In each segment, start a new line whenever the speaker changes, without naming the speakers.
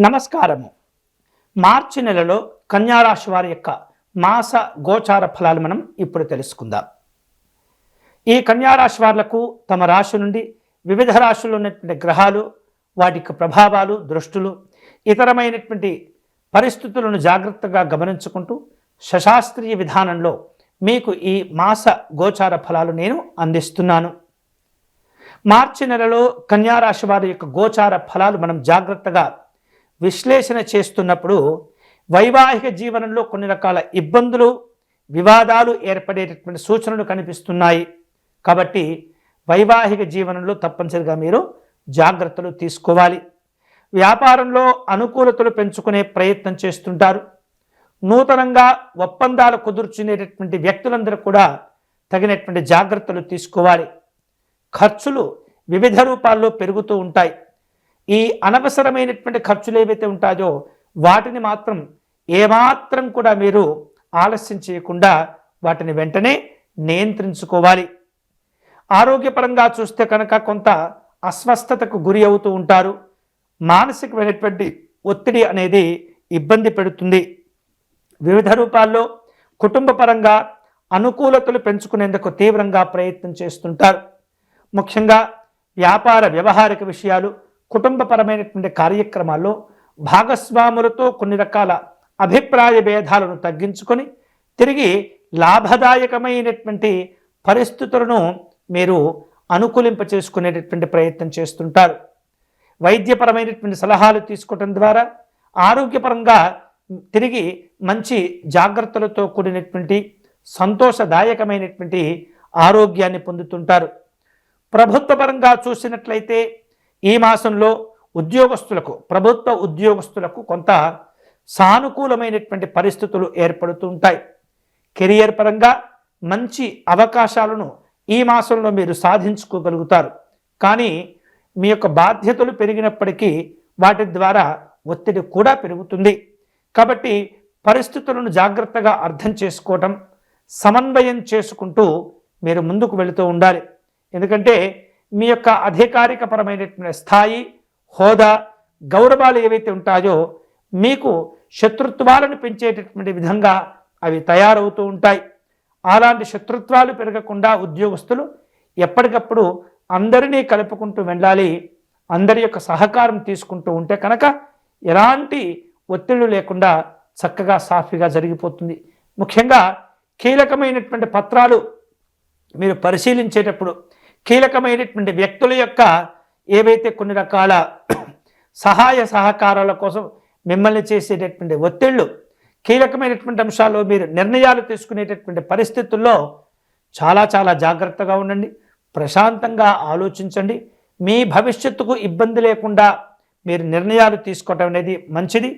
నమస్కారము. మార్చి నెలలో కన్యారాశి వారి యొక్క మాస గోచార ఫలాలు మనం ఇప్పుడు తెలుసుకుందాం. ఈ కన్యారాశి వాళ్లకు తమ రాశి నుండి వివిధ రాశుల్లో ఉన్నటువంటి గ్రహాలు, వాటి యొక్క ప్రభావాలు, దృష్టులు, ఇతరమైనటువంటి పరిస్థితులను జాగ్రత్తగా గమనించుకుంటూ శశాస్త్రీయ విధానంలో మీకు ఈ మాస గోచార ఫలాలు నేను అందిస్తున్నాను. మార్చి నెలలో కన్యారాశి వారి యొక్క గోచార ఫలాలు మనం జాగ్రత్తగా విశ్లేషణ చేస్తున్నప్పుడు వైవాహిక జీవనంలో కొన్ని రకాల ఇబ్బందులు, వివాదాలు ఏర్పడేటటువంటి సూచనలు కనిపిస్తున్నాయి. కాబట్టి వైవాహిక జీవనంలో తప్పనిసరిగా మీరు జాగ్రత్తలు తీసుకోవాలి. వ్యాపారంలో అనుకూలతలు పెంచుకునే ప్రయత్నం చేస్తుంటారు. నూతనంగా ఒప్పందాలు కుదుర్చునేటటువంటి వ్యక్తులందరూ కూడా తగినటువంటి జాగ్రత్తలు తీసుకోవాలి. ఖర్చులు వివిధ రూపాల్లో పెరుగుతూ ఉంటాయి. ఈ అనవసరమైనటువంటి ఖర్చులు ఏవైతే ఉంటాయో వాటిని మాత్రం ఏమాత్రం కూడా మీరు ఆలస్యం చేయకుండా వాటిని వెంటనే నియంత్రించుకోవాలి. ఆరోగ్యపరంగా చూస్తే కనుక కొంత అస్వస్థతకు గురి అవుతూ ఉంటారు. మానసికమైనటువంటి ఒత్తిడి అనేది ఇబ్బంది పెడుతుంది. వివిధ రూపాల్లో కుటుంబ పరంగా అనుకూలతలు పెంచుకునేందుకు తీవ్రంగా ప్రయత్నం చేస్తుంటారు. ముఖ్యంగా వ్యాపార వ్యవహారిక విషయాలు, కుటుంబపరమైనటువంటి కార్యక్రమాల్లో భాగస్వాములతో కొన్ని రకాల అభిప్రాయ భేదాలను తగ్గించుకొని తిరిగి లాభదాయకమైనటువంటి పరిస్థితులను మీరు అనుకూలింప చేసుకునేటటువంటి ప్రయత్నం చేస్తుంటారు. వైద్యపరమైనటువంటి సలహాలు తీసుకోవటం ద్వారా ఆరోగ్యపరంగా తిరిగి మంచి జాగ్రత్తలతో కూడినటువంటి సంతోషదాయకమైనటువంటి ఆరోగ్యాన్ని పొందుతుంటారు. ప్రభుత్వపరంగా చూసినట్లయితే ఈ మాసంలో ఉద్యోగస్తులకు, ప్రభుత్వ ఉద్యోగస్తులకు కొంత సానుకూలమైనటువంటి పరిస్థితులు ఏర్పడుతూ ఉంటాయి. కెరియర్ పరంగా మంచి అవకాశాలను ఈ మాసంలో మీరు సాధించుకోగలుగుతారు. కానీ మీ యొక్క బాధ్యతలు పెరిగినప్పటికీ వాటి ద్వారా ఒత్తిడి కూడా పెరుగుతుంది. కాబట్టి పరిస్థితులను జాగ్రత్తగా అర్థం చేసుకోవటం, సమన్వయం చేసుకుంటూ మీరు ముందుకు వెళుతూ ఉండాలి. ఎందుకంటే మీ యొక్క అధికారికపరమైనటువంటి స్థాయి, హోదా, గౌరవాలు ఏవైతే ఉంటాయో మీకు శత్రుత్వాలను పెంచేటటువంటి విధంగా అవి తయారవుతూ ఉంటాయి. అలాంటి శత్రుత్వాలు పెరగకుండా ఉద్యోగస్తులు ఎప్పటికప్పుడు అందరినీ కలుపుకుంటూ వెళ్ళాలి. అందరి యొక్క సహకారం తీసుకుంటూ ఉంటే కనుక ఎలాంటి ఒత్తిళ్లు లేకుండా చక్కగా సాఫీగా జరిగిపోతుంది. ముఖ్యంగా కీలకమైనటువంటి పత్రాలు మీరు పరిశీలించేటప్పుడు కీలకమైనటువంటి వ్యక్తుల యొక్క ఏవైతే కొన్ని రకాల సహాయ సహకారాల కోసం మిమ్మల్ని చేసేటటువంటి ఒత్తిళ్లు, కీలకమైనటువంటి అంశాల్లో మీరు నిర్ణయాలు తీసుకునేటటువంటి పరిస్థితుల్లో చాలా చాలా జాగ్రత్తగా ఉండండి. ప్రశాంతంగా ఆలోచించండి. మీ భవిష్యత్తుకు ఇబ్బంది లేకుండా మీరు నిర్ణయాలు తీసుకోవటం అనేది మంచిది.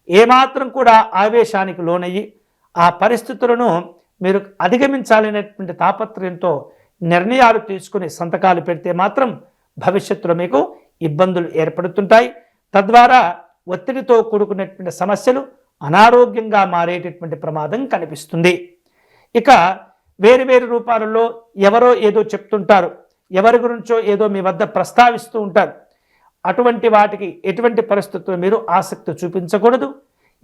ఏమాత్రం కూడా ఆవేశానికి లోనయ్యి ఆ పరిస్థితులను మీరు అధిగమించాలనేటువంటి తాపత్రయంతో నిర్ణయాలు తీసుకుని సంతకాలు పెడితే మాత్రం భవిష్యత్తులో మీకు ఇబ్బందులు ఏర్పడుతుంటాయి. తద్వారా ఒత్తిడితో కూడుకున్నటువంటి సమస్యలు అనారోగ్యంగా మారేటటువంటి ప్రమాదం కనిపిస్తుంది. ఇక వేరు వేరు రూపాలలో ఎవరో ఏదో చెప్తుంటారు, ఎవరి గురించో ఏదో మీ వద్ద ప్రస్తావిస్తూ ఉంటారు. అటువంటి వాటికి ఎటువంటి పరిస్థితుల్లో మీరు ఆసక్తి చూపించకూడదు.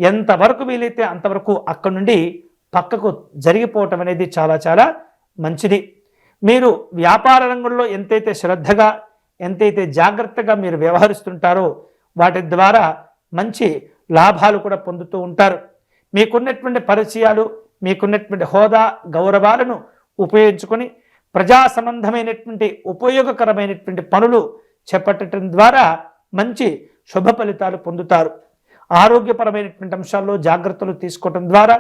ఎంతవరకు వీలైతే అంతవరకు అక్కడి నుండి పక్కకు జరిగిపోవటం అనేది చాలా చాలా మంచిది. మీరు వ్యాపార రంగంలో ఎంతైతే శ్రద్ధగా, ఎంతైతే జాగ్రత్తగా మీరు వ్యవహరిస్తుంటారో వాటి ద్వారా మంచి లాభాలు కూడా పొందుతూ ఉంటారు. మీకున్నటువంటి పరిచయాలు, మీకున్నటువంటి హోదా, గౌరవాలను ఉపయోగించుకొని ప్రజా సంబంధమైనటువంటి ఉపయోగకరమైనటువంటి పనులు చేపట్టడం ద్వారా మంచి శుభ ఫలితాలు పొందుతారు. ఆరోగ్యపరమైనటువంటి అంశాల్లో జాగ్రత్తలు తీసుకోవటం ద్వారా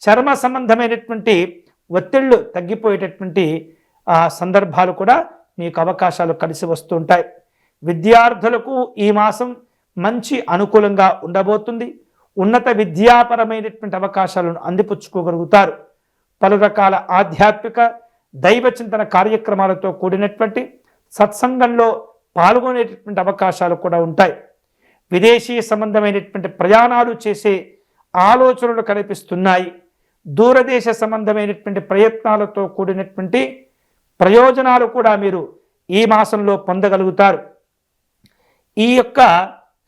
చర్మ సంబంధమైనటువంటి ఒత్తిళ్లు తగ్గిపోయేటటువంటి సందర్భాలు కూడా మీకు అవకాశాలు కలిసి వస్తుంటాయి. విద్యార్థులకు ఈ మాసం మంచి అనుకూలంగా ఉండబోతుంది. ఉన్నత విద్యాపరమైనటువంటి అవకాశాలను అందిపుచ్చుకోగలుగుతారు. పలు రకాల ఆధ్యాత్మిక దైవ చింతన కార్యక్రమాలతో కూడినటువంటి సత్సంగంలో పాల్గొనేటటువంటి అవకాశాలు కూడా ఉంటాయి. విదేశీ సంబంధమైనటువంటి ప్రయాణాలు చేసే ఆలోచనలు కనిపిస్తున్నాయి. దూరదేశ సంబంధమైనటువంటి ప్రయత్నాలతో కూడినటువంటి ప్రయోజనాలు కూడా మీరు ఈ మాసంలో పొందగలుగుతారు. ఈ యొక్క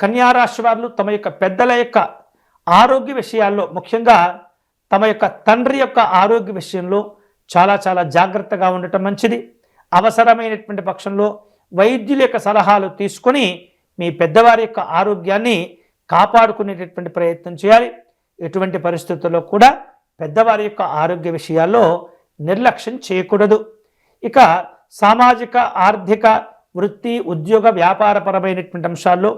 కన్యారాశి వారు తమ యొక్క పెద్దల యొక్క ఆరోగ్య విషయాల్లో, ముఖ్యంగా తమ యొక్క తండ్రి యొక్క ఆరోగ్య విషయంలో చాలా చాలా జాగ్రత్తగా ఉండటం మంచిది. అవసరమైనటువంటి పక్షంలో వైద్యుల యొక్క సలహాలు తీసుకొని మీ పెద్దవారి యొక్క ఆరోగ్యాన్ని కాపాడుకునేటటువంటి ప్రయత్నం చేయాలి. ఎటువంటి పరిస్థితుల్లో కూడా పెద్దవారి యొక్క ఆరోగ్య విషయాల్లో నిర్లక్ష్యం చేయకూడదు. ఇక సామాజిక, ఆర్థిక, వృత్తి, ఉద్యోగ, వ్యాపారపరమైనటువంటి అంశాల్లో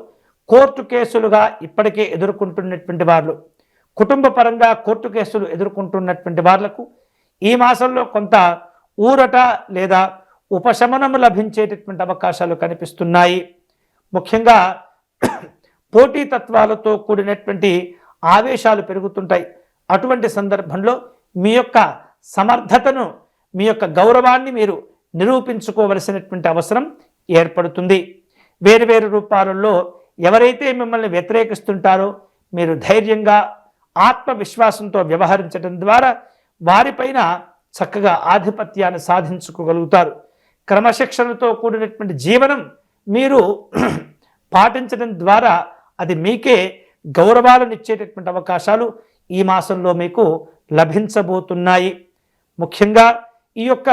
కోర్టు కేసులుగా ఇప్పటికే ఎదుర్కొంటున్నటువంటి వాళ్ళు, కుటుంబ పరంగా కోర్టు కేసులు ఎదుర్కొంటున్నటువంటి వాళ్లకు ఈ మాసంలో కొంత ఊరట లేదా ఉపశమనం లభించేటటువంటి అవకాశాలు కనిపిస్తున్నాయి. ముఖ్యంగా పోటీతత్వాలతో కూడినటువంటి ఆవేశాలు పెరుగుతుంటాయి. అటువంటి సందర్భంలో మీ యొక్క సమర్థతను, మీ యొక్క గౌరవాన్ని మీరు నిరూపించుకోవలసినటువంటి అవసరం ఏర్పడుతుంది. వేరువేరు రూపాలలో ఎవరైతే మిమ్మల్ని వ్యతిరేకిస్తుంటారో మీరు ధైర్యంగా, ఆత్మవిశ్వాసంతో వ్యవహరించడం ద్వారా వారిపైన చక్కగా ఆధిపత్యాన్ని సాధించుకోగలుగుతారు. క్రమశిక్షణతో కూడినటువంటి జీవనం మీరు పాటించడం ద్వారా అది మీకే గౌరవాలను ఇచ్చేటటువంటి అవకాశాలు ఈ మాసంలో మీకు లభించబోతున్నాయి. ముఖ్యంగా ఈ యొక్క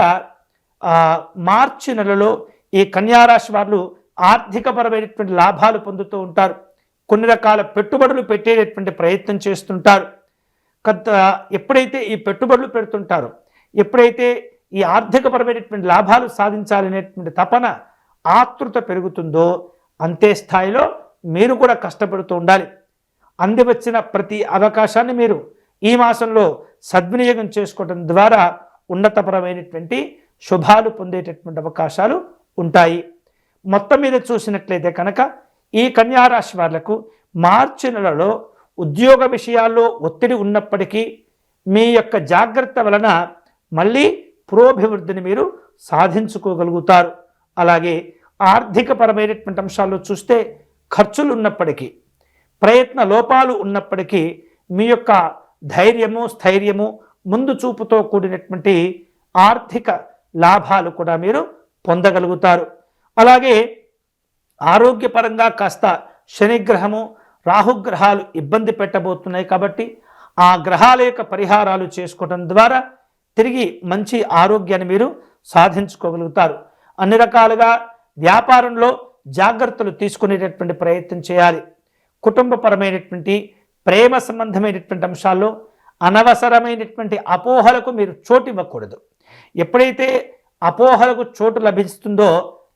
మార్చి నెలలో ఈ కన్యారాశి వారు ఆర్థికపరమైనటువంటి లాభాలు పొందుతూ ఉంటారు. కొన్ని రకాల పెట్టుబడులు పెట్టేటటువంటి ప్రయత్నం చేస్తుంటారు. ఎప్పుడైతే ఈ పెట్టుబడులు పెడుతుంటారో, ఎప్పుడైతే ఈ ఆర్థికపరమైనటువంటి లాభాలు సాధించాలనేటువంటి తపన, ఆతృత పెరుగుతుందో అంతే స్థాయిలో మీరు కూడా కష్టపడుతూ ఉండాలి. అందివచ్చిన ప్రతి అవకాశాన్ని మీరు ఈ మాసంలో సద్వినియోగం చేసుకోవడం ద్వారా ఉన్నతపరమైనటువంటి శుభాలు పొందేటటువంటి అవకాశాలు ఉంటాయి. మొత్తం మీద చూసినట్లయితే కనుక ఈ కన్యారాశి వాళ్లకు మార్చి నెలలో ఉద్యోగ విషయాల్లో ఒత్తిడి ఉన్నప్పటికీ మీ యొక్క జాగ్రత్త వలన మళ్ళీ పురోభివృద్ధిని మీరు సాధించుకోగలుగుతారు. అలాగే ఆర్థికపరమైనటువంటి అంశాల్లో చూస్తే ఖర్చులు ఉన్నప్పటికీ, ప్రయత్న లోపాలు ఉన్నప్పటికీ మీ యొక్క ధైర్యము, స్థైర్యము, ముందు చూపుతో కూడినటువంటి ఆర్థిక లాభాలు కూడా మీరు పొందగలుగుతారు. అలాగే ఆరోగ్యపరంగా కాస్త శనిగ్రహము, రాహుగ్రహాలు ఇబ్బంది పెట్టబోతున్నాయి కాబట్టి ఆ గ్రహాల యొక్క పరిహారాలు చేసుకోవడం ద్వారా తిరిగి మంచి ఆరోగ్యాన్ని మీరు సాధించుకోగలుగుతారు. అన్ని రకాలుగా వ్యాపారంలో జాగ్రత్తలు తీసుకునేటటువంటి ప్రయత్నం చేయాలి. కుటుంబపరమైనటువంటి, ప్రేమ సంబంధమైనటువంటి అంశాల్లో అనవసరమైనటువంటి అపోహలకు మీరు చోటు ఇవ్వకూడదు. ఎప్పుడైతే అపోహలకు చోటు లభిస్తుందో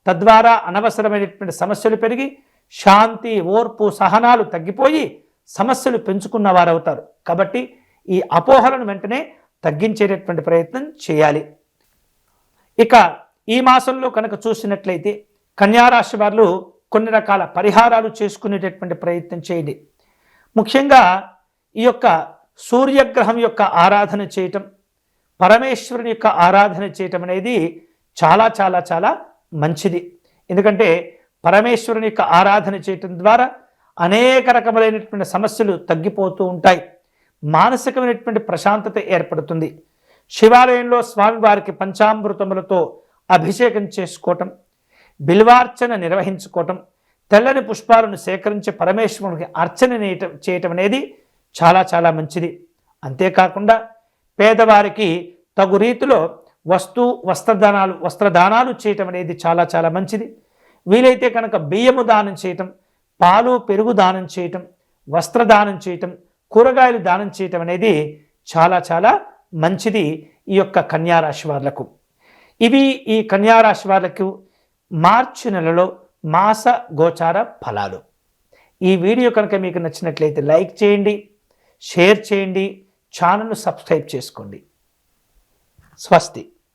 తద్వారా అనవసరమైనటువంటి సమస్యలు పెరిగి శాంతి, ఓర్పు, సహనాలు తగ్గిపోయి సమస్యలు పెంచుకున్న వారు అవుతారు. కాబట్టి ఈ అపోహలను వెంటనే తగ్గించేటటువంటి ప్రయత్నం చేయాలి. ఇక ఈ మాసంలో కనుక చూసినట్లయితే కన్యారాశి వారు కొన్ని రకాల పరిహారాలు చేసుకునేటటువంటి ప్రయత్నం చేయండి. ముఖ్యంగా ఈ యొక్క సూర్యగ్రహం యొక్క ఆరాధన చేయటం, పరమేశ్వరుని యొక్క ఆరాధన చేయటం అనేది చాలా చాలా చాలా మంచిది. ఎందుకంటే పరమేశ్వరుని యొక్క ఆరాధన చేయటం ద్వారా అనేక రకములైనటువంటి సమస్యలు తగ్గిపోతూ ఉంటాయి. మానసికమైనటువంటి ప్రశాంతత ఏర్పడుతుంది. శివాలయంలో స్వామివారికి పంచామృతములతో అభిషేకం చేసుకోవటం, బిల్వార్చన నిర్వహించుకోవటం, తెల్లని పుష్పాలను సేకరించి పరమేశ్వరునికి అర్చన చేయటం అనేది చాలా చాలా మంచిది. అంతేకాకుండా పేదవారికి తగు రీతిలో వస్త్రదానాలు చేయటం అనేది చాలా చాలా మంచిది. వీలైతే కనుక బియ్యము దానం చేయటం, పాలు, పెరుగు దానం చేయటం, వస్త్రదానం చేయటం, కూరగాయలు దానం చేయటం అనేది చాలా చాలా మంచిది ఈ యొక్క కన్యారాశి వాళ్లకు. ఇవి ఈ కన్యారాశి వాళ్లకు మార్చి నెలలో మాస గోచార ఫలాలు. ఈ వీడియో కనుక మీకు నచ్చినట్లయితే లైక్ చేయండి, షేర్ చేయండి, ఛానల్ను సబ్స్క్రైబ్ చేసుకోండి. స్వస్తి.